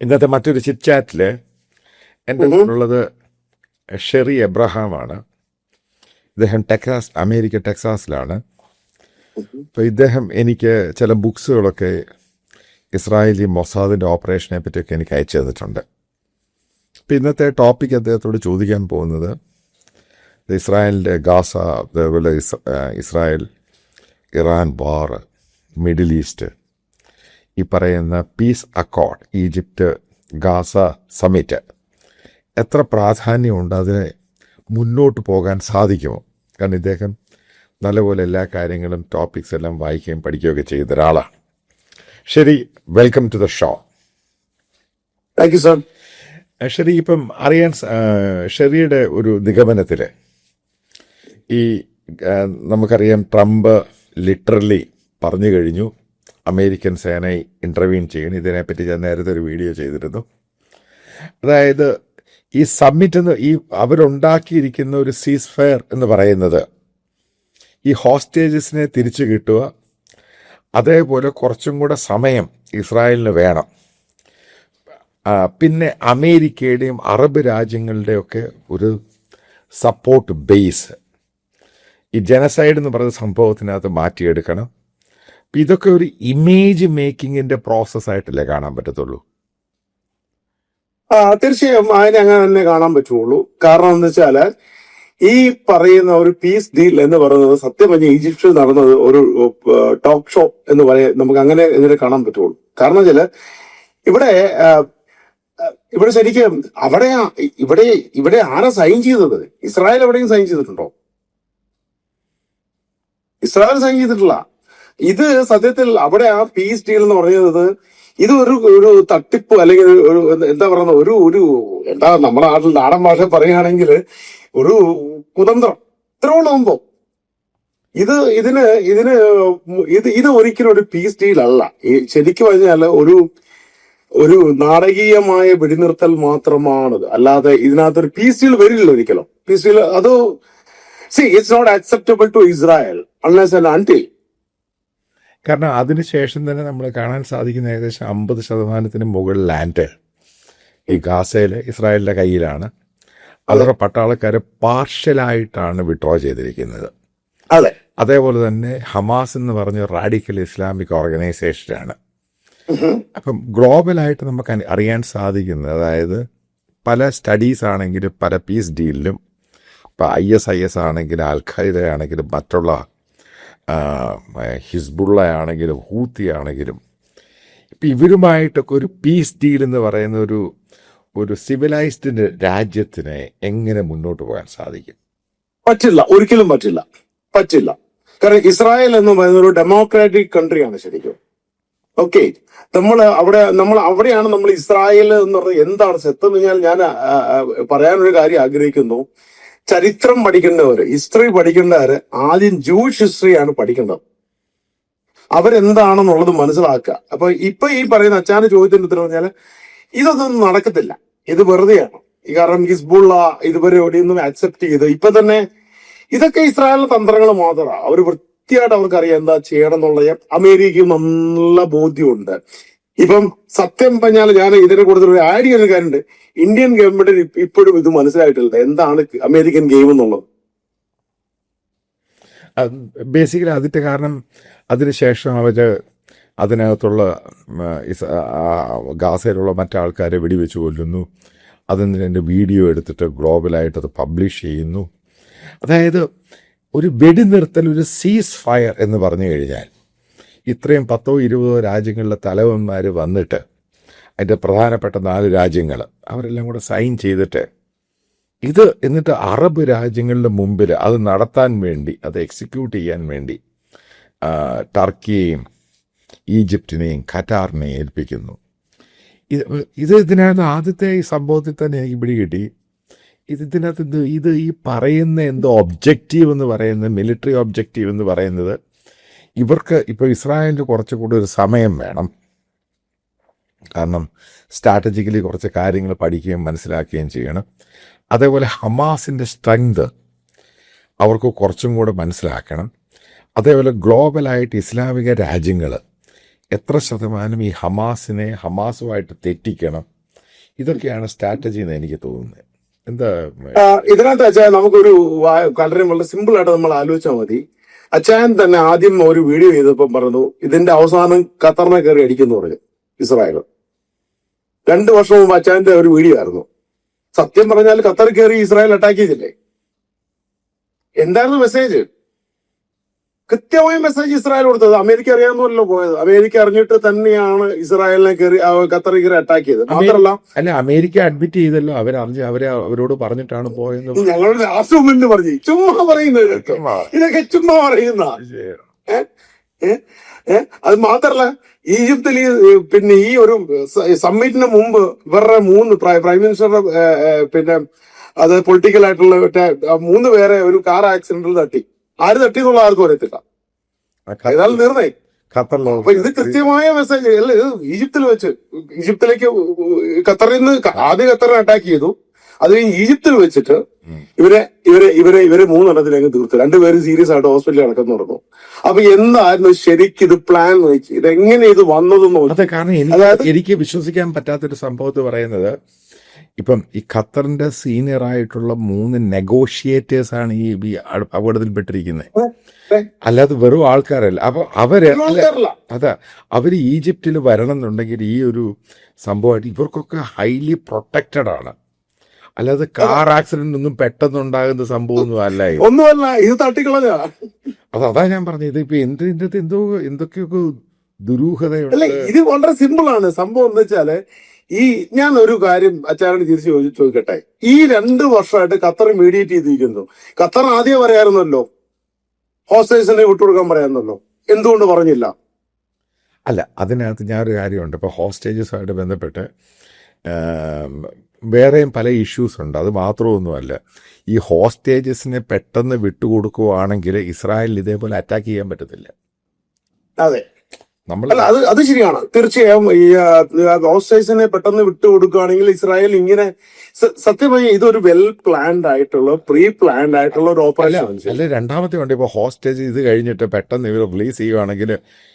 ഇന്നത്തെ മറ്റൊരു ചിറ്റ്ചാറ്റിൽ എൻ്റെ ഉള്ളത് ഷെറി എബ്രഹാമാണ്. ഇദ്ദേഹം അമേരിക്ക ടെക്സാസിലാണ്. അപ്പോൾ ഇദ്ദേഹം എനിക്ക് ചില ബുക്സുകളൊക്കെ ഇസ്രായേലി മൊസാദിൻ്റെ ഓപ്പറേഷനെ പറ്റിയൊക്കെ എനിക്ക് അയച്ചു തന്നിട്ടുണ്ട്. അപ്പോൾ ഇന്നത്തെ ടോപ്പിക് അദ്ദേഹത്തോട് ചോദിക്കാൻ പോകുന്നത് ഇസ്രായേലിൻ്റെ ഗാസ, അതേപോലെ Israel Iran war, Middle East, ഈ പറയുന്ന peace accord, Egypt Gaza summit എത്ര പ്രാധാന്യമുണ്ട്, അതിനെ മുന്നോട്ട് പോകാൻ സാധിക്കുമോ? കാരണം ഇദ്ദേഹം നല്ലപോലെ എല്ലാ കാര്യങ്ങളും ടോപ്പിക്സ് എല്ലാം വായിക്കുകയും പഠിക്കുകയൊക്കെ ചെയ്ത ഒരാളാണ്. ശരി, welcome to the show. Thank you sir. ശരി, ഇപ്പം അറിയാൻ ഷെറിയുടെ ഒരു നിഗമനത്തിൽ ഈ നമുക്കറിയാം ട്രംപ് ലിറ്ററലി പറഞ്ഞു കഴിഞ്ഞു അമേരിക്കൻ സേന ഇൻ്റർവീൻ ചെയ്യണം. ഇതിനെപ്പറ്റി ഞാൻ നേരത്തെ ഒരു വീഡിയോ ചെയ്തിരുന്നു. അതായത് ഈ സമ്മിറ്റ് ഈ അവരുണ്ടാക്കിയിരിക്കുന്ന ഒരു സീസ് ഫയർ എന്ന് പറയുന്നത് ഈ ഹോസ്റ്റേജസിനെ തിരിച്ചു കിട്ടുക, അതേപോലെ കുറച്ചും കൂടെ സമയം ഇസ്രായേലിന് വേണം. പിന്നെ അമേരിക്കയുടെയും അറബ് രാജ്യങ്ങളുടെയൊക്കെ ഒരു സപ്പോർട്ട് ബേസ് ഈ ജനസൈഡ് എന്ന് പറയുന്ന സംഭവത്തിനകത്ത് മാറ്റിയെടുക്കണം. ഇതൊക്കെ ഒരു ഇമേജ് മേക്കിങ്ങിന്റെ പ്രോസസ്സായിട്ടല്ലേ കാണാൻ പറ്റത്തുള്ളൂ? തീർച്ചയായും അതിനെ അങ്ങനെ തന്നെ കാണാൻ പറ്റുള്ളൂ. കാരണം എന്ന് വെച്ചാല് ഈ പറയുന്ന ഒരു പീസ് ഡീൽ എന്ന് പറയുന്നത് സത്യം പറഞ്ഞ ഈജിപ്തിൽ നടന്നത് ഒരു ടോക്ക് ഷോ എന്ന് നമുക്ക് അങ്ങനെ ഇതിനെ കാണാൻ പറ്റുള്ളൂ. കാരണം വെച്ചാല് ഇവിടെ ശരിക്കും ഇവിടെ ആരാ സൈൻ ചെയ്തത്? ഇസ്രായേൽ എവിടെയും സൈൻ ചെയ്തിട്ടുണ്ടോ? ഇസ്രായേൽ സൈൻ ചെയ്തിട്ടില്ല. ഇത് സത്യത്തിൽ അവിടെ ആ പീസ് ഡീൽ എന്ന് പറയുന്നത് ഇത് ഒരു തട്ടിപ്പ്, അല്ലെങ്കിൽ ഒരു എന്താ പറയുന്ന എന്താ നമ്മുടെ നാട്ടിൽ നാടൻ ഭാഷ പറയുകയാണെങ്കിൽ ഒരു കുതന്ത്രം. ഇത്രയുള്ള സംഭവം. ഇത് ഒരിക്കലും ഒരു പീസ് ഡീൽ അല്ല. ശരിക്കും പറഞ്ഞാല് ഒരു നാടകീയമായ വെടിനിർത്തൽ മാത്രമാണത്. അല്ലാതെ ഇതിനകത്തൊരു പീസ് ഡീൽ വരില്ല ഒരിക്കലും. പീസ് ഡീൽ അത് it's not acceptable to Israel unless and until. കാരണം അതിനുശേഷം തന്നെ നമ്മൾ കാണാൻ സാധിക്കുന്ന ഏകദേശം 50% മുകളിൽ ലാൻഡ് ഈ ഗാസയിൽ ഇസ്രായേലിൻ്റെ കയ്യിലാണ്. അവരുടെ പട്ടാളക്കാർ പാർഷ്യലായിട്ടാണ് വിഡ്രോ ചെയ്തിരിക്കുന്നത്. അതെ, അതേപോലെ തന്നെ ഹമാസ് എന്ന് പറഞ്ഞ റാഡിക്കൽ ഇസ്ലാമിക് ഓർഗനൈസേഷനാണ്. അപ്പം ഗ്ലോബലായിട്ട് നമുക്ക് അറിയാൻ സാധിക്കുന്നത്, അതായത് പല സ്റ്റഡീസ് ആണെങ്കിലും പല പീസ് ഡീലിലും, ഇപ്പം IS ആണെങ്കിലും അൽ-ഖൈദ ആണെങ്കിലും മറ്റുള്ള ഹിസ്ബുള്ള ആണെങ്കിലും ഹൂത്തി ആണെങ്കിലും, ഇപ്പം ഇവരുമായിട്ടൊക്കെ ഒരു പീസ് ഡീൽ എന്ന് പറയുന്ന ഒരു സിവിലൈസ്ഡ് രാജ്യത്തിനെ എങ്ങനെ മുന്നോട്ട് പോകാൻ സാധിക്കും? പറ്റില്ല, ഒരിക്കലും പറ്റില്ല. കാരണം ഇസ്രായേൽ എന്ന് പറയുന്ന ഒരു ഡെമോക്രാറ്റിക് കൺട്രിയാണ് ശരിക്കും. ഓക്കെ, അവിടെയാണ് നമ്മൾ ഇസ്രായേൽ എന്ന് പറഞ്ഞത് എന്താണ് സത്യം എന്ന് പറഞ്ഞാൽ, ഞാൻ പറയാനൊരു കാര്യം ആഗ്രഹിക്കുന്നു. ചരിത്രം പഠിക്കേണ്ടവര്, ഹിസ്റ്ററി പഠിക്കേണ്ടവര് ആദ്യം ജൂയിഷ് ഹിസ്റ്ററിയാണ് പഠിക്കേണ്ടത്. അവരെന്താണെന്നുള്ളത് മനസ്സിലാക്കുക. അപ്പൊ ഈ പറയുന്ന അച്ചാന്റെ ചോദ്യത്തിന്റെ ഉത്തരം പറഞ്ഞാല് ഇതൊന്നും നടക്കത്തില്ല, ഇത് വെറുതെയാണ്. കാരണം ഹിസ്ബുള്ള ഇതുവരെ എവിടെയൊന്നും അക്സെപ്റ്റ് ചെയ്ത് ഇപ്പൊ തന്നെ ഇതൊക്കെ ഇസ്രായേലിന്റെ തന്ത്രങ്ങൾ മാത്രമാണ്. അവർ വൃത്തിയായിട്ട് അവർക്കറിയാം എന്താ ചെയ്യണം എന്നുള്ളത്. അമേരിക്കയ്ക്ക് നല്ല ബോധ്യമുണ്ട്. ഇപ്പം സത്യം പറഞ്ഞാൽ ഞാൻ ഇതിനെ കൂടുതൽ ഒരു ആഡ് ചെയ്യുന്ന കാര്യമുണ്ട്. ഇന്ത്യൻ ഗവൺമെന്റിന് ഇപ്പോഴും ഇത് മനസ്സിലായിട്ടില്ല എന്താണ് അമേരിക്കൻ ഗെയിം എന്നുള്ളത്. ബേസിക്കലി അതിൻ്റെ കാരണം അതിനുശേഷം അവർ അതിനകത്തുള്ള ഗാസയിലുള്ള മറ്റാൾക്കാരെ വെടിവെച്ച് കൊല്ലുന്നു. അതിൻ്റെ വീഡിയോ എടുത്തിട്ട് ഗ്ലോബലായിട്ട് അത് പബ്ലിഷ് ചെയ്യുന്നു. അതായത് ഒരു വെടിനിർത്തൽ, ഒരു സീസ് ഫയർ എന്ന് പറഞ്ഞു കഴിഞ്ഞാൽ ഇത്രയും 10-20 രാജ്യങ്ങളിലെ തലവന്മാർ വന്നിട്ട് അതിൻ്റെ പ്രധാനപ്പെട്ട 4 രാജ്യങ്ങൾ അവരെല്ലാം കൂടെ സൈൻ ചെയ്തിട്ട് എന്നിട്ട് അറബ് രാജ്യങ്ങളുടെ മുമ്പിൽ അത് നടത്താൻ വേണ്ടി, അത് എക്സിക്യൂട്ട് ചെയ്യാൻ വേണ്ടി ടർക്കിയെയും ഈജിപ്തിനെയും ഖറ്റാറിനെയും ഏൽപ്പിക്കുന്നു. ഇതിനകത്ത് ആദ്യത്തെ ഈ സംഭവത്തിൽ തന്നെ എനിക്ക് പിടികിട്ടി. ഇതിനകത്ത് ഈ പറയുന്ന എന്തോ ഒബ്ജക്റ്റീവ് എന്ന് പറയുന്നത്, മിലിറ്ററി ഒബ്ജക്റ്റീവ് എന്ന് പറയുന്നത്, ഇവർക്ക് ഇപ്പോൾ ഇസ്രായേലിന് കുറച്ചുകൂടി ഒരു സമയം വേണം. കാരണം സ്ട്രാറ്റജിക്കലി കുറച്ച് കാര്യങ്ങൾ പഠിക്കുകയും മനസ്സിലാക്കുകയും ചെയ്യണം. അതേപോലെ ഹമാസിൻ്റെ സ്ട്രെങ്ത് അവർക്ക് കുറച്ചും കൂടെ മനസ്സിലാക്കണം. അതേപോലെ ഗ്ലോബലായിട്ട് ഇസ്ലാമിക രാജ്യങ്ങൾ എത്ര ശതമാനം ഈ ഹമാസുമായിട്ട് തെറ്റിക്കണം, ഇതൊക്കെയാണ് സ്ട്രാറ്റജി എന്ന് എനിക്ക് തോന്നുന്നത്. എന്താ ഇതിനകത്ത് അച്ഛാ നമുക്കൊരു കാര്യം വളരെ സിമ്പിൾ ആയിട്ട് നമ്മൾ ആലോചിച്ചാൽ മതി. അച്ചായൻ തന്നെ ആദ്യം ഒരു വീഡിയോ ചെയ്തപ്പോൾ പറഞ്ഞു ഇതിന്റെ അവസാനം ഖത്തറിനെ കയറി അടിക്കുന്നു പറഞ്ഞു ഇസ്രായേൽ. 2 വർഷം മുമ്പ് അച്ചായന്റെ ഒരു വീഡിയോ ആയിരുന്നു. സത്യം പറഞ്ഞാൽ ഖത്തർ കയറി ഇസ്രായേൽ അറ്റാക്ക് ചെയ്തില്ലേ? എന്തായിരുന്നു മെസ്സേജ്? കൃത്യമായ മെസ്സേജ് ഇസ്രായേൽ കൊടുത്തത്. അമേരിക്ക അറിയാമെന്നല്ലോ പോയത്. അമേരിക്ക അറിഞ്ഞിട്ട് തന്നെയാണ് ഇസ്രായേലിനെ കയറി ഖത്തർ കയറി അറ്റാക്ക് ചെയ്തത്. മാത്രമല്ല അമേരിക്ക അഡ്മിറ്റ് ചെയ്തല്ലോ, അവരോട് പറഞ്ഞിട്ടാണ് പോയത്. ഞങ്ങളുടെ രാഷ്ട്രമെന്ന് പറഞ്ഞു ചുമ്മാ പറയുന്നത്, ഇതൊക്കെ ചുമ്മാ പറയുന്ന. അത് മാത്രല്ല ഈജിപ്തിൽ പിന്നെ ഈ ഒരു സമ്മിറ്റിന് മുമ്പ് ഇവരുടെ 3 പ്രൈം മിനിസ്റ്ററുടെ പിന്നെ അത് പൊളിറ്റിക്കൽ ആയിട്ടുള്ള 3 പേരെ ഒരു കാർ ആക്സിഡന്റിൽ തട്ടി. ആര് തട്ടി എന്നുള്ള ആർക്കും അറിയത്തില്ല. ഏതായാലും നിർണയം. അപ്പൊ ഇത് കൃത്യമായ മെസ്സേജ് അല്ല. ഇത് ഈജിപ്തിലേക്ക് ഖത്തറിൽ നിന്ന് ആദ്യം ഖത്തറിനെ അറ്റാക്ക് ചെയ്തു. അത് കഴിഞ്ഞ് ഈജിപ്തിൽ വെച്ചിട്ട് ഇവരെ 3 എണ്ണത്തിലേക്ക് തീർത്തു. 2 പേര് സീരിയസ് ആയിട്ട് ഹോസ്പിറ്റലിൽ കിടക്കുന്നു പറഞ്ഞു. അപ്പൊ എന്തായിരുന്നു ശരിക്കും ഇത് പ്ലാൻ നോക്കി ഇതെങ്ങനെ ഇത് വന്നതെന്ന് നോക്കി. അതെ, കാരണം എനിക്ക് വിശ്വസിക്കാൻ പറ്റാത്തൊരു സംഭവത്ത് പറയുന്നത്, ഇപ്പം ഈ ഖത്തറിന്റെ സീനിയർ ആയിട്ടുള്ള 3 നെഗോഷിയേറ്റേഴ്സ് ആണ് ഈ അപകടത്തിൽപ്പെട്ടിരിക്കുന്നത്, അല്ലാതെ വെറും ആൾക്കാരല്ല. അപ്പൊ അവര് ഈജിപ്തിൽ വരണം എന്നുണ്ടെങ്കിൽ ഈ ഒരു സംഭവമായിട്ട് ഇവർക്കൊക്കെ ഹൈലി പ്രൊട്ടക്റ്റഡ് ആണ്. അല്ലാതെ കാർ ആക്സിഡന്റ് ഒന്നും പെട്ടെന്നുണ്ടാകുന്ന സംഭവമൊന്നും ഒന്നുമല്ല. ഇത് തട്ടിക്കളഞ്ഞ. അതാ ഞാൻ പറഞ്ഞത്. ഇതിപ്പോ ഇതിന്റെ എന്തൊക്കെയൊക്കെ ദുരൂഹതയുണ്ട്. ഇത് വളരെ സിമ്പിൾ ആണ് സംഭവം. എന്ന് വെച്ചാല് ഞാൻ ഒരു കാര്യം അച്ചാരന് തിരിച്ച് ചോദിക്കട്ടെ. ഈ 2 വർഷമായിട്ട് ഖത്തർ മീഡിയേറ്റ് ചെയ്തിരിക്കുന്നു. ഖത്തർ ആദ്യം പറയാറുന്നല്ലോ, ഹോസ്റ്റേഴ്സിനെ വിട്ടുകൊടുക്കാൻ പറയാറുന്നല്ലോ. എന്തുകൊണ്ട് പറഞ്ഞില്ല? അല്ല, അതിനകത്ത് ഞാനൊരു കാര്യമുണ്ട്. ഇപ്പോൾ ഹോസ്റ്റേജസുമായിട്ട് ബന്ധപ്പെട്ട് വേറെയും പല ഇഷ്യൂസ് ഉണ്ട്. അത് മാത്രമൊന്നുമല്ല, ഈ ഹോസ്റ്റേജസിനെ പെട്ടെന്ന് വിട്ടുകൊടുക്കുകയാണെങ്കിൽ ഇസ്രായേലിൽ ഇതേപോലെ അറ്റാക്ക് ചെയ്യാൻ പറ്റത്തില്ല. അതെ, അല്ല അത് ശരിയാണ്. തീർച്ചയായും ഈ ഹോസ്റ്റേഴ്സിനെ പെട്ടെന്ന് വിട്ടുകൊടുക്കുകയാണെങ്കിൽ ഇസ്രായേൽ ഇങ്ങനെ സത്യമായി ഇതൊരു വെൽ പ്ലാൻഡ് ആയിട്ടുള്ള പ്രീ പ്ലാൻഡ് ആയിട്ടുള്ള ഒരു ഓപ്പറേഷൻ അല്ല. രണ്ടാമത്തെ ഉണ്ട്, ഇപ്പൊ ഹോസ്റ്റേജ് ഇത് കഴിഞ്ഞിട്ട് പെട്ടെന്ന് ഇവർ റിലീസ് ചെയ്യുകയാണെങ്കിൽ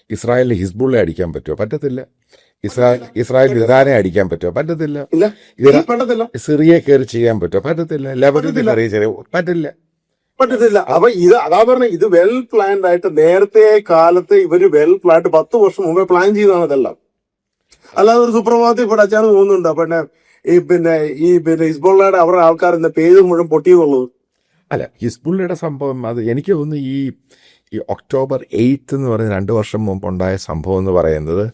ഇസ്രായേലിന് ഹിസ്ബുള്ളെ അടിക്കാൻ പറ്റുമോ? പറ്റത്തില്ല. ഇസ്രായേൽ ഇറാനെ അടിക്കാൻ പറ്റുമോ? പറ്റത്തില്ല. സിറിയ കയറി ചെയ്യാൻ പറ്റുമോ? പറ്റത്തില്ല. ലെബനനിൽ കയറി പറ്റത്തില്ല. അപ്പൊ അതാ പറഞ്ഞ ഇത് വെൽ പ്ലാൻഡ് ആയിട്ട് നേരത്തെ കാലത്ത് ഇവര് വെൽ പ്ലാൻഡ് 10 വർഷം മുമ്പേ പ്ലാൻ ചെയ്താണ് ഇതെല്ലാം. അല്ലാതെ ഒരു സുപ്രഭാതത്തിൽ ഇവിടെ അച്ചാന്ന് തോന്നുന്നുണ്ടോ പിന്നെ ഹിസ്ബുള്ളയുടെ അവരുടെ ആൾക്കാർ ഇന്ന് പേര് മുഴുവൻ പൊട്ടിയെന്നുള്ളത്? അല്ല, ഹിസ്ബുള്ളയുടെ സംഭവം അത് എനിക്ക് തോന്നുന്നു ഈ ഒക്ടോബർ 8 എന്ന് പറയുന്ന 2 വർഷം മുമ്പ് ഉണ്ടായ സംഭവം എന്ന് പറയുന്നത്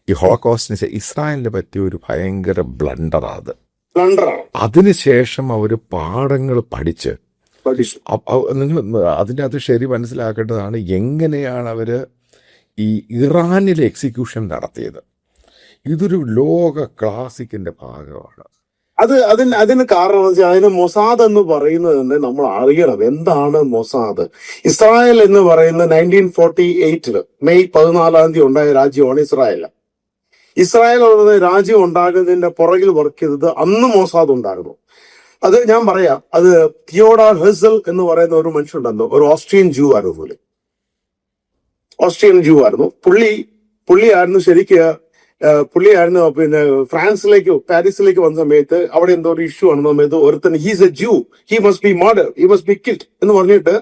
ഈ ഹോളോകോസ്റ്റിന് ഇസ്രായേലിനെ പറ്റിയ ഒരു ഭയങ്കര ബ്ലണ്ടറാണ്. അതിനുശേഷം അവര് പാഠങ്ങൾ പഠിച്ച് അതിൻ്റെ അത് ശരി മനസ്സിലാക്കേണ്ടതാണ് എങ്ങനെയാണ് അവര് ഈ ഇറാനിലെ എക്സിക്യൂഷൻ നടത്തിയത്. ഇതൊരു ലോക ക്ലാസിക്കിന്റെ ഭാഗമാണ്. അതിന് കാരണം എന്ന് വെച്ചാൽ അതിന് മൊസാദ് എന്ന് പറയുന്നത് തന്നെ നമ്മൾ അറിയണം. എന്താണ് മൊസാദ്? ഇസ്രായേൽ എന്ന് പറയുന്ന 1948 മെയ് 14 ഉണ്ടായ രാജ്യമാണ് ഇസ്രായേൽ. ഇസ്രായേൽ രാജ്യം ഉണ്ടാകുന്നതിന്റെ പുറകിൽ വർക്ക് ചെയ്തത് അന്ന് മൊസാദ് ഉണ്ടായിരുന്നു. അത് ഞാൻ പറയാം. അത് തിയോഡോർ ഹെർസൽ എന്ന് പറയുന്ന ഒരു മനുഷ്യനുണ്ടല്ലോ, ഒരു ഓസ്ട്രിയൻ ജൂ ആയിരുന്നു. പുള്ളിയായിരുന്നു പിന്നെ ഫ്രാൻസിലേക്ക് പാരീസിലേക്ക് വന്ന സമയത്ത് അവിടെ എന്തോ ഒരു ഇഷ്യൂ ആണ് സമയത്ത് ഒരുത്തന് he's a Jew, he must be murder, he must be killed എന്ന് പറഞ്ഞിട്ട്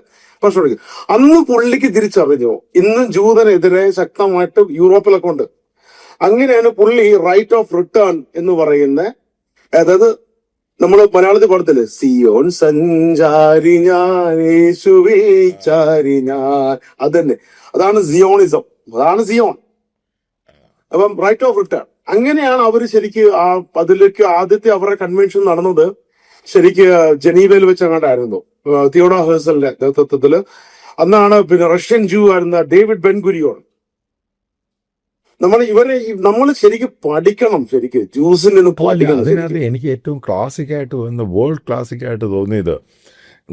പ്രശ്നം. അന്ന് പുള്ളിക്ക് തിരിച്ചറിഞ്ഞു ഇന്ന് ജൂതനെതിരെ ശക്തമായിട്ട് യൂറോപ്പിലൊക്കെ ഉണ്ട്. അങ്ങനെയാണ് പുള്ളി റൈറ്റ് ഓഫ് റിട്ടേൺ എന്ന് പറയുന്ന, അതായത് നമ്മള് മലയാളത്തിൽ പാടത്തില്ലേ, സിയോൻ സഞ്ചാരി ഞാൻ യേശുവിൽ ചാരി ഞാൻ, അതന്നെ അതാണ് സിയോണിസം, അതാണ് സിയോൺ. അപ്പം റൈറ്റ് ഓഫ് റിട്ടേൺ. അങ്ങനെയാണ് അവര് ശരിക്ക് അതിലേക്ക് ആദ്യത്തെ അവരുടെ കൺവെൻഷൻ നടന്നത് ശരിക്ക് ജനീവയിൽ വെച്ച് അങ്ങോട്ടായിരുന്നു, തിയോഡോർ ഹെർസലിന്റെ നേതൃത്വത്തില്. അന്നാണ് പിന്നെ റഷ്യൻ ജൂ ആയിരുന്ന ഡേവിഡ് ബെൻഗുരിയോൺ. നമ്മൾ ശരിക്കും പഠിക്കണം, ശരിക്കും ജ്യൂസിൽ നിന്ന് പഠിക്കണം. അതിനകത്ത് എനിക്ക് ഏറ്റവും ക്ലാസിക്കായിട്ട് തോന്നുന്ന, വേൾഡ് ക്ലാസിക്കായിട്ട് തോന്നിയത്,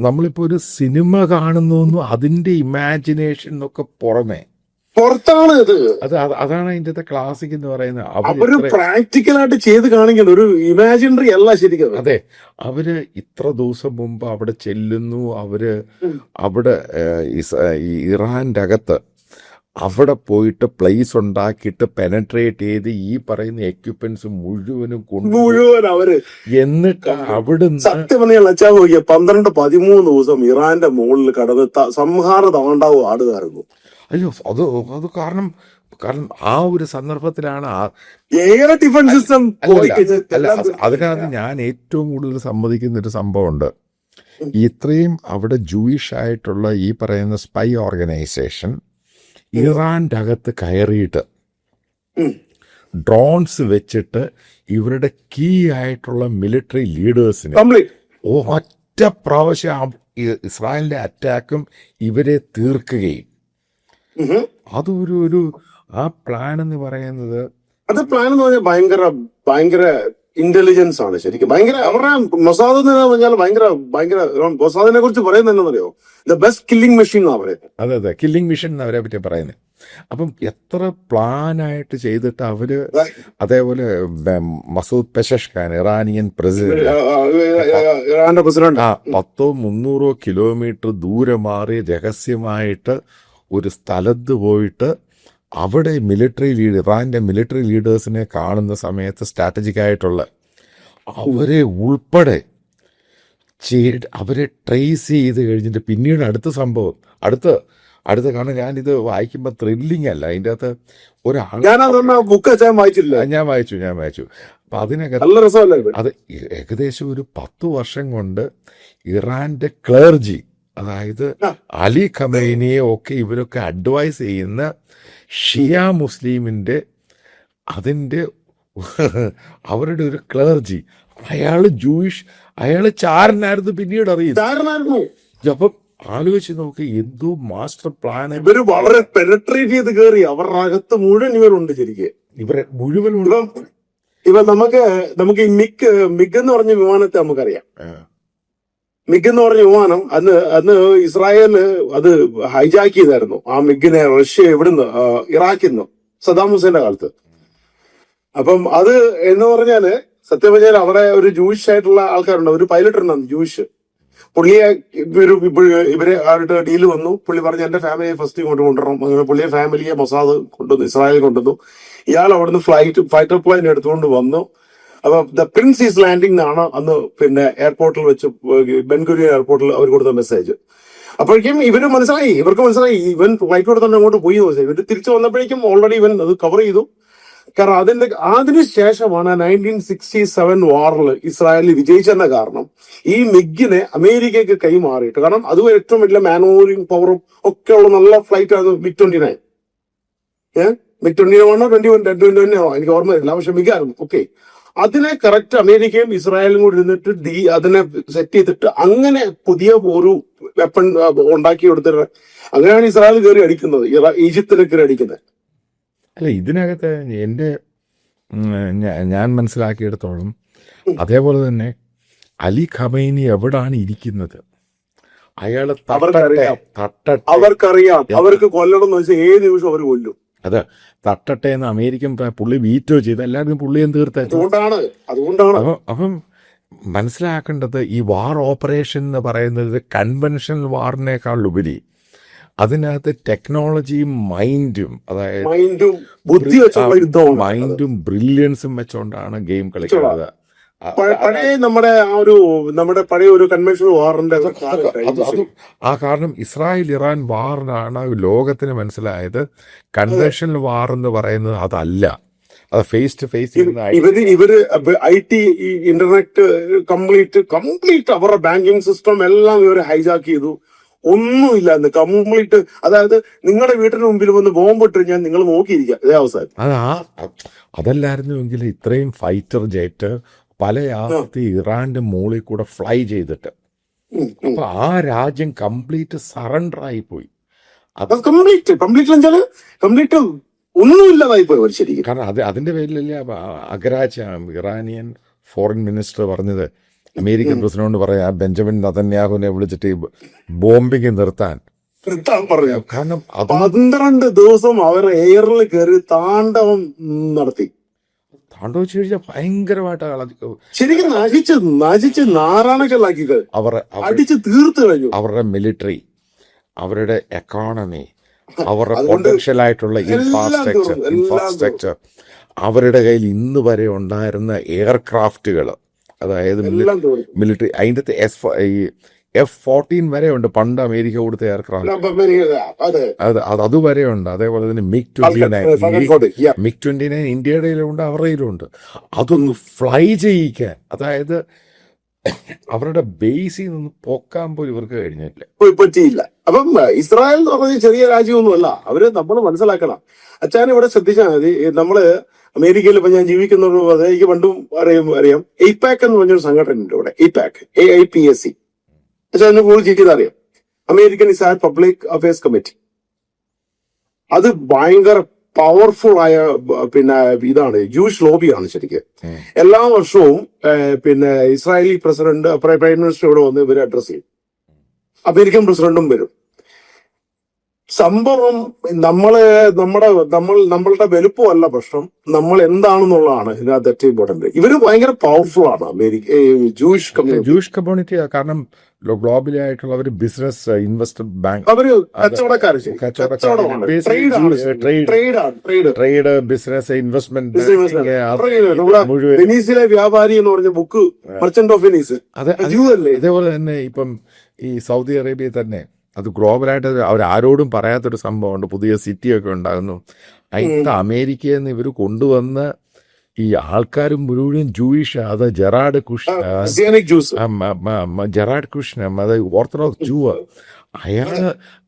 നമ്മളിപ്പോ ഒരു സിനിമ കാണുന്നു, അതിന്റെ ഇമാജിനേഷൻ ഒക്കെ പുറത്താണ് ഇത്. അതാണ് അതിന്റെ ക്ലാസിക് എന്ന് പറയുന്നത്. അവര് പ്രാക്ടിക്കലായിട്ട് ചെയ്ത് കാണിക്കണം, ഒരു ഇമാജിനറി അല്ല ശരിക്കും. അതെ, അവര് ഇത്ര ദിവസം മുമ്പ് അവിടെ ചെല്ലുന്നു, അവര് അവിടെ ഈ ഇറാന്റെ അകത്ത് അവിടെ പോയിട്ട് പ്ലേസ് ഉണ്ടാക്കിയിട്ട് പെനട്രേറ്റ് ചെയ്ത് ഈ പറയുന്ന എക്യുപ്മെന്റ്സ് മുഴുവനും മുഴുവൻ അവര് എന്നിട്ട് അവിടുന്ന് സത്യം പറഞ്ഞാൽ അച്ഛാ നോക്കിയ 12-13 ദിവസം ഇറാന്റെ മുകളിൽ കടന്ന് സംഹാര താണ്ടാവും ആടുകായിരുന്നു. അയ്യോ അത് കാരണം ആ ഒരു സന്ദർഭത്തിലാണ് എയർ ഡിഫൻസ് സിസ്റ്റം അതിനകത്ത് ഞാൻ ഏറ്റവും കൂടുതൽ സമ്മതിക്കുന്ന ഒരു സംഭവമുണ്ട്. ഇത്രയും അവിടെ ജൂയിഷ് ആയിട്ടുള്ള ഈ പറയുന്ന സ്പൈ ഓർഗനൈസേഷൻ ഇറാന്റെ അകത്ത് കയറിയിട്ട് ഡ്രോൺസ് വെച്ചിട്ട് ഇവരുടെ കീ ആയിട്ടുള്ള മിലിറ്ററി ലീഡേഴ്സിനെ ഒറ്റ പ്രാവശ്യം ഇസ്രായേലിന്റെ അറ്റാക്കും ഇവരെ തീർക്കുകയും അതൊരു ആ പ്ലാൻ എന്ന് പറയുന്നത് അത് പ്ലാൻ എന്ന് പറഞ്ഞാൽ ഭയങ്കര ഇന്റലിജൻസ് ആണ് ശരിക്കും. ഭയങ്കര അവരുടെ മൊസാദ് എന്ന് പറഞ്ഞാൽ ഭയങ്കര മൊസാദിനെ കുറിച്ച് പറയുന്നത് എന്താണെന്നറിയോ, ദ ബെസ്റ്റ് കില്ലിംഗ് മെഷീൻ എന്നാ പറയുന്നത്. അതെ കില്ലിംഗ് മെഷീൻ അവരെ പറ്റി പറയുന്നത്. അപ്പം എത്ര പ്ലാനായിട്ട് ചെയ്തിട്ട് അവര് അതേപോലെ മസൂദ് പെഷഷ്ഖാൻ ഇറാനിയൻ പ്രസിഡന്റ് 100-300 കിലോമീറ്റർ ദൂരെ മാറി രഹസ്യമായിട്ട് ഒരു സ്ഥലത്ത് പോയിട്ട് അവിടെ ഇറാന്റെ മിലിറ്ററി ലീഡേഴ്സിനെ കാണുന്ന സമയത്ത് സ്ട്രാറ്റജിക് ആയിട്ടുള്ള അവരെ ഉൾപ്പെടെ അവരെ ട്രേസ് ചെയ്ത് കഴിഞ്ഞിട്ട് പിന്നീട് അടുത്ത സംഭവം അടുത്ത കാരണം ഞാനിത് വായിക്കുമ്പോൾ ത്രില്ലിംഗ് അല്ല, അതിൻ്റെ അകത്ത് ഞാൻ വായിച്ചു. അപ്പൊ അതിനകത്ത് അത് ഏകദേശം ഒരു 10 വർഷം കൊണ്ട് ഇറാന്റെ ക്ലർജി, അതായത് അലി ഖമൈനിയെ ഒക്കെ ഇവരൊക്കെ അഡ്വൈസ് ചെയ്യുന്ന ഷിയ മുസ്ലിമിന്റെ അവരുടെ ഒരു ക്ലർജി, അയാള് ചാരനായിരുന്നു, പിന്നീട് അറിയുന്നു. അപ്പം ആലോചിച്ച് നോക്കി എന്തോ മാസ്റ്റർ പ്ലാൻ. ഇവര് വളരെ പെനട്രേറ്റ് ചെയ്ത് കയറി അവരുടെ അകത്ത് മുഴുവൻ ഇവരുണ്ട് ശരിക്കും. ഇവരെ മുഴുവൻ നമുക്ക് ഈ മിഗ് എന്ന് പറഞ്ഞ വിമാനത്തെ നമുക്കറിയാം. മിഗ് എന്ന് പറഞ്ഞ വിമാനം അന്ന് ഇസ്രായേല് അത് ഹൈജാക്ക് ചെയ്തായിരുന്നു. ആ മിഗിനെ റഷ്യ എവിടുന്ന്, ഇറാഖിൽ നിന്ന്, സദാം ഹുസൈന്റെ കാലത്ത്. അപ്പം അത് എന്ന് പറഞ്ഞാല് സത്യം പറഞ്ഞാൽ അവിടെ ഒരു ജൂയിഷ് ആയിട്ടുള്ള ആൾക്കാരുണ്ട്, ഒരു പൈലറ്റ് ഉണ്ടായിരുന്നു ജൂയിഷ്. പുള്ളിയെ ഇവര് ആയിട്ട് ഡീല് വന്നു. പുള്ളി പറഞ്ഞു എന്റെ ഫാമിലിയെ ഫസ്റ്റ് ഇങ്ങോട്ട് കൊണ്ടുവരണം. അങ്ങനെ പുള്ളിയെ ഫാമിലിയെ മൊസാദ് കൊണ്ടുവന്നു, ഇസ്രായേൽ കൊണ്ടുവന്നു. ഇയാൾ അവിടുന്ന് ഫൈറ്റർ പ്ലെയിൻ എടുത്തുകൊണ്ട് വന്നു. അപ്പൊ ദ പ്രിൻസ് ഈസ് ലാൻഡിംഗ് എന്നാണ് അന്ന് പിന്നെ എയർപോർട്ടിൽ വെച്ച് ബെൻഗുരിയൻ എയർപോർട്ടിൽ അവർ കൊടുത്ത മെസ്സേജ്. അപ്പോഴേക്കും ഇവർക്ക് മനസ്സിലായി ഇവൻ ഫ്ലൈറ്റ് കൊടുത്തോണ്ട് അങ്ങോട്ട് പോയി. ഇവര് തിരിച്ചു വന്നപ്പോഴേക്കും ഓൾറെഡി ഇവൻ അത് കവർ ചെയ്തു. കാരണം അതിനുശേഷമാണ് 1967 വാറിൽ ഇസ്രായേലിൽ വിജയിച്ചെന്ന കാരണം ഈ മിഗിനെ അമേരിക്കയ്ക്ക് കൈമാറിയിട്ട്, കാരണം അതും ഏറ്റവും വലിയ മാനോവറിംഗ് പവറും ഒക്കെ ഉള്ള നല്ല ഫ്ലൈറ്റ് ആണ് MiG-29. MiG-21 21 എനിക്ക് ഓർമ്മയില്ല, പക്ഷെ മിഗായിരുന്നു. ഓക്കെ, അതിനെ കറക്റ്റ് അമേരിക്കയും ഇസ്രായേലും കൂടി ഇരുന്നിട്ട് അതിനെ സെറ്റ് ചെയ്തിട്ട് അങ്ങനെ പുതിയ ഒരു വെപ്പൺ ഉണ്ടാക്കി കൊടുത്തിട്ട് അങ്ങനെയാണ് ഇസ്രായേൽ കയറി അടിക്കുന്നത്, ഈജിപ്തിനെ കയറി അടിക്കുന്നത്. അല്ല, ഇതിനകത്ത് ഞാൻ മനസ്സിലാക്കിയെടുത്തോളം അതേപോലെ തന്നെ അലി ഖമൈനി എവിടാണ് ഇരിക്കുന്നത് അയാള് അവർക്കറിയാം. അവർക്ക് കൊല്ലണം എന്ന് വെച്ചാൽ ഏത് നിമിഷം അവർ കൊല്ലും. അത് തട്ടട്ടെ എന്ന് അമേരിക്കൻ പുള്ളി വീറ്റോ ചെയ്ത് എല്ലാവർക്കും പുള്ളിയും അതുകൊണ്ടാണ്. അപ്പം മനസ്സിലാക്കേണ്ടത് ഈ വാർ ഓപ്പറേഷൻ എന്ന് പറയുന്നത് കൺവെൻഷണൽ വാറിനേക്കാൾ ഉപരി അതിനകത്ത് ടെക്നോളജിയും മൈൻഡും, അതായത് മൈൻഡും ബ്രില്യൻസും വെച്ചോണ്ടാണ് ഗെയിം കളിക്കുന്നത്. നമ്മുടെ പഴയ ഒരു കൺവെൻഷണൽ വാറിന്റെ ആ കാരണം ഇസ്രായേൽ ഇറാൻ വാറിനാണ് ലോകത്തിന് മനസ്സിലായത് കൺവെൻഷണൽ വാർ എന്ന് പറയുന്നത് അതല്ല, അത് ഫേസ് ടു ഫേസ്. ഇവര് IT ഇന്റർനെറ്റ് കംപ്ലീറ്റ് അവരുടെ ബാങ്കിങ് സിസ്റ്റം എല്ലാം ഇവര് ഹൈജാക്ക് ചെയ്തു. ഒന്നുമില്ല കംപ്ലീറ്റ്. അതായത് നിങ്ങളുടെ വീട്ടിന് മുമ്പിൽ വന്ന് ബോംബിട്ട് ഞാൻ നിങ്ങൾ നോക്കിയിരിക്കുക ഇതേ അവസാനം. അതല്ലായിരുന്നുവെങ്കിൽ ഇത്രയും ഫൈറ്റർ ജെറ്റ് പല ഇറാന്റെ മുകളിൽ കൂടെ ഫ്ലൈ ചെയ്തിട്ട് അപ്പൊ ആ രാജ്യം കംപ്ലീറ്റ് സറണ്ടർ ആയി പോയി. കംപ്ലീറ്റ് ഒന്നുമില്ലാതായി പോയി ശരിക്കും. കാരണം അതിന്റെ പേരിലല്ലേ അഗരാജ് ഇറാനിയൻ ഫോറിൻ മിനിസ്റ്റർ പറഞ്ഞത്, അമേരിക്കൻ പ്രസിഡന്റ് പറയാ ബെഞ്ചമിൻ നെതന്യാഹുവിനെ വിളിച്ചിട്ട് ബോംബിങ് നിർത്താൻ പറഞ്ഞു. കാരണം 12 ദിവസം അവർ എയറിൽ കയറി താണ്ഡവം നടത്തി. താണ്ഡവം വെച്ച് കഴിഞ്ഞാൽ ഭയങ്കരമായിട്ട് ശരിക്കും നശിച്ച് നാറാണക്കല്ലാക്കിയത്. അവർ അടിച്ച് തീർത്തു കഴിഞ്ഞു. അവരുടെ മിലിറ്ററി, അവരുടെ എക്കോണമി, അവരുടെ അതുകൊണ്ട് പൊട്ടൻഷ്യൽ ആയിട്ടുള്ള എല്ലാം തീർന്നു, എല്ലാം ഇൻഫ്രാസ്ട്രക്ചർ, അവരുടെ കയ്യിൽ ഇന്ന് വരെ ഉണ്ടായിരുന്ന എയർക്രാഫ്റ്റുകൾ, അതായത് എല്ലാം തീർന്നു. മിലിറ്ററി, അതിൻ്റെ F-14 വരെ ഉണ്ട്, പണ്ട് അമേരിക്ക കൊടുത്ത എയർക്രാഫ്റ്റ്, അതെ അതുവരെ ഉണ്ട്. അതേപോലെ തന്നെ MiG-29 ഇന്ത്യയുടെ ഉണ്ട്, അവരുടെ ഉണ്ട്. അതൊന്ന് ഫ്ലൈ ചെയ്യിക്കാൻ, അതായത് അവരുടെ ബേസിൽ നിന്ന് പോക്കാൻ പോലും ഇവർക്ക് കഴിഞ്ഞില്ല. പറ്റിയില്ല. അപ്പം ഇസ്രായേൽ എന്ന് പറഞ്ഞ ചെറിയ രാജ്യമൊന്നുമല്ല. അവര് നമ്മൾ മനസ്സിലാക്കണം. അച്ഛൻ ഇവിടെ ശ്രദ്ധിച്ചാൽ മതി. നമ്മള് അമേരിക്കയിൽ ഇപ്പൊ ഞാൻ ജീവിക്കുന്നത് എനിക്ക് പണ്ടും അറിയാം. എയ്പാക് എന്ന് പറഞ്ഞൊരു സംഘടനയുണ്ട് ഇവിടെ. എയ്പാക്, AIPAC. അച്ഛനെ കൂടുതൽ ചെയ്ത് അറിയാം. American Israel public affairs committee. അത് ഭയങ്കര പവർഫുൾ ആയ ഇതാണ്, ജൂയിഷ് ലോബിയാണ് ശരിക്കും. എല്ലാ വർഷവും ഇസ്രായേലി പ്രസിഡന്റ്, പ്രൈം മിനിസ്റ്റർ ഇവിടെ വന്ന് ഇവരെ അഡ്രസ് ചെയ്യും. അമേരിക്കൻ പ്രസിഡന്റും വരും. സംഭവം നമ്മളുടെ വലുപ്പമല്ല പ്രശ്നം, നമ്മൾ എന്താണെന്നുള്ളതാണ് ഇതിനകത്ത് ഏറ്റവും ഇമ്പോർട്ടന്റ്. ഇവര് ഭയങ്കര പവർഫുൾ ആണ് ജൂയിഷ് കമ്മ്യൂണിറ്റി. കാരണം ഗ്ലോബലായിട്ടുള്ള ഒരു ബിസിനസ് ഇൻവെസ്റ്റർ ബാങ്ക്, അവര് കച്ചവടക്കാര്, ട്രേഡ്, ബിസിനസ്, ഇൻവെസ്റ്റ്മെന്റ്, വെനീസിലെ വ്യാപാരി എന്ന് പറഞ്ഞ ബുക്ക്, മർച്ചന്റ് ഓഫ് വെനീസ്. അതേപോലെ തന്നെ ഇപ്പം ഈ സൗദി അറേബ്യ തന്നെ അത് ഗ്ലോബലായിട്ട് അവരാരോടും പറയാത്തൊരു സംഭവമുണ്ട്. പുതിയ സിറ്റിയൊക്കെ ഉണ്ടാകുന്നു. അതിന് അമേരിക്കയിൽ നിന്ന് ഇവർ കൊണ്ടുവന്ന ഈ ആൾക്കാർ മുഴുവൻ ജൂയിഷ്, അത് ജെറാഡ് കുഷ്ന, അത് ഓർത്തഡോക്സ് ജൂ.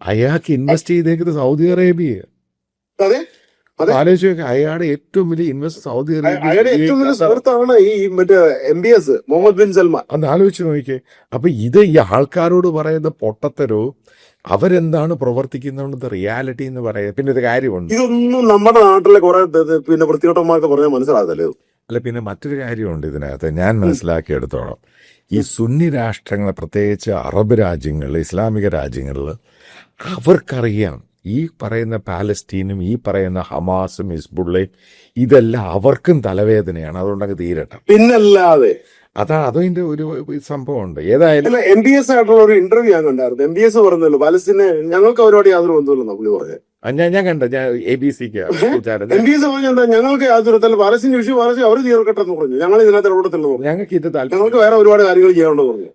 അയാൾക്ക് ഇൻവെസ്റ്റ് ചെയ്തേക്കുന്നത് സൗദി അറേബ്യ. ആലോചിച്ച് നോക്കുക, അയാളുടെ ഏറ്റവും വലിയ invest Saudi Arabia. Mohammed bin Salman. അന്ന് ആലോചിച്ച് നോക്കിയേ. അപ്പൊ ഇത് ഈ ആൾക്കാരോട് പറയുന്ന പൊട്ടത്തരോ, അവരെന്താണ് പ്രവർത്തിക്കുന്നത് റിയാലിറ്റി എന്ന് പറയാം. പിന്നെ ഇത് കാര്യമുണ്ട്, ഇതൊന്നും നമ്മുടെ നാട്ടിലെ കുറെ വൃത്തികെട്ടന്മാർക്ക് പറഞ്ഞാൽ മനസ്സിലാകല്ലേ. അല്ല, പിന്നെ മറ്റൊരു കാര്യമുണ്ട് ഇതിനകത്ത് ഞാൻ മനസ്സിലാക്കിയെടുത്തോളം. ഈ സുന്നി രാഷ്ട്രങ്ങൾ, പ്രത്യേകിച്ച് അറബ് രാജ്യങ്ങളിൽ, ഇസ്ലാമിക രാജ്യങ്ങളിൽ, അവർക്കറിയാം ഈ പറയുന്ന പാലസ്തീനും ഈ പറയുന്ന ഹമാസും ഹിസ്ബുള്ളയും ഇതെല്ലാം അവർക്കും തലവേദനയാണ്. അതുകൊണ്ടൊക്കെ തീരട്ടെ, പിന്നല്ലാതെ. അതിന്റെ ഒരു സംഭവമുണ്ട്. ഏതായാലും MBS ആയിട്ടുള്ള ഒരു ഇന്റർവ്യൂ ഞാൻ കണ്ടായിരുന്നു. MBS പറഞ്ഞല്ലോ പാലസ്തീനെ ഞങ്ങൾക്ക് അവരോട് യാതൊരു ബന്ധമില്ലെന്ന് പുള്ളി പറഞ്ഞത്. ഞാൻ കണ്ട, ഞാൻ ABCക്ക് MBS പറഞ്ഞാൽ ഞങ്ങൾക്ക് യാതൊരു പാലസ്തീൻ വിഷയം അവർ തീർക്കട്ടെ എന്ന് പറഞ്ഞു. ഞങ്ങൾ ഇതിനകത്ത് ഇടപെടത്തില്ല, ഞങ്ങൾക്ക് ഇത് ഞങ്ങൾക്ക് വേറെ ഒരുപാട് കാര്യങ്ങൾ ചെയ്യാനുണ്ടെന്ന് പറഞ്ഞു.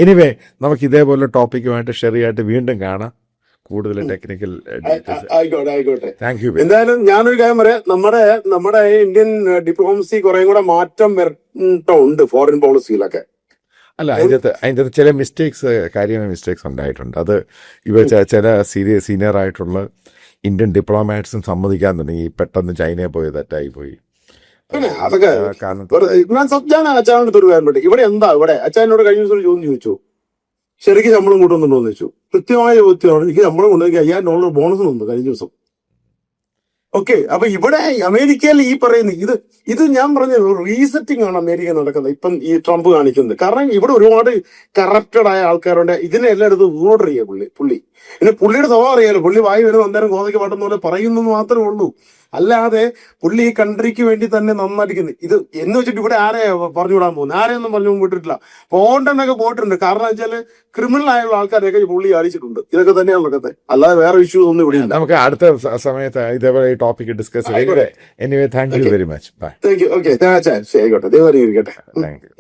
എനിവേ, നമുക്ക് ഇതേപോലെ ടോപ്പിക്കുമായിട്ട് ഷെറിയായിട്ട് വീണ്ടും കാണാം. കൂടുതൽ ടെക്നിക്കൽ ആയിക്കോട്ടെ. Thank you. എന്തായാലും ഞാനൊരു കാര്യം പറയാം, നമ്മുടെ ഇന്ത്യൻ ഡിപ്ലോമസി കുറെ കൂടെ മാറ്റം വരട്ടുണ്ട് ഫോറിൻ പോളിസിയിലൊക്കെ. അല്ല, അതിൻ്റെ ചില കാര്യമായ മിസ്റ്റേക്സ് ഉണ്ടായിട്ടുണ്ട്. അത് ചില സീനിയർ ആയിട്ടുള്ള ഇന്ത്യൻ ഡിപ്ലോമാറ്റ്സും സമ്മതിക്കാൻ തുടങ്ങി. പെട്ടെന്ന് ചൈനയെ പോയി തെറ്റായി പോയി. പിന്നെ അതൊക്കെ ഞാൻ അച്ഛനോട് ഒരു കാര്യം പറ്റി. ഇവിടെ അച്ഛനോട് കഴിഞ്ഞ ദിവസം ഒരു ചോദ്യം ചോദിച്ചു, ശരിക്കും ശമ്പളം കൂട്ടുന്നുണ്ടോ എന്ന് ചോദിച്ചു. കൃത്യമായ ചോദ്യമാണ്. എനിക്ക് ശമ്പളം കൊണ്ടുപോയി $5000 ബോണസ് ഉണ്ട് കഴിഞ്ഞ ദിവസം. ഓക്കെ, അപ്പൊ ഇവിടെ അമേരിക്കയിൽ ഈ പറയുന്ന ഇത് ഞാൻ പറഞ്ഞ റീസെറ്റിംഗ് ആണ് അമേരിക്ക നടക്കുന്നത് ഇപ്പം ഈ ട്രംപ് കാണിക്കുന്നത്. കാരണം ഇവിടെ ഒരുപാട് കറപ്റ്റഡ് ആയ ആൾക്കാരുണ്ട്. ഇതിനെ എല്ലായിടത്തും ഓർഡർ ചെയ്യുക പുള്ളി. പിന്നെ പുള്ളിയുടെ സ്വഭാവം അറിയാലോ, പുള്ളി വായി വരുന്ന അന്നേരം കോതയ്ക്ക് പാട്ടുന്ന പോലെ പറയുന്നത് മാത്രമേ ഉള്ളൂ. അല്ലാതെ പുള്ളി ഈ കൺട്രിക്ക് വേണ്ടി തന്നെ നന്നായിരിക്കുന്നത്. ഇത് എന്ന് വെച്ചിട്ട് ഇവിടെ ആരെയാ പറഞ്ഞു വിടാൻ പോകുന്നത്? ആരെയൊന്നും പറഞ്ഞു വിട്ടിട്ടില്ല. പോകണ്ടെന്നൊക്കെ പോയിട്ടുണ്ട്. കാരണം വെച്ചാൽ ക്രിമിനൽ ആയുള്ള ആൾക്കാരെയൊക്കെ പുള്ളി അടിച്ചിട്ടുണ്ട്. ഇതൊക്കെ തന്നെയാണ് നടക്കുന്നത്, അല്ലാതെ വേറെ ഇഷ്യൂസ് ഒന്നും ഇവിടെ ഇല്ല. നമുക്ക് അടുത്ത സമയത്ത് ഇതേപോലെ ഈ ടോപ്പിക് ഡിസ്കസ് ചെയ്യാം. Anyway, thank you very much. Bye. Thank you. Okay, ആയിക്കോട്ടെ. ദൈവം അനുഗ്രഹിക്കട്ടെ. Thank U.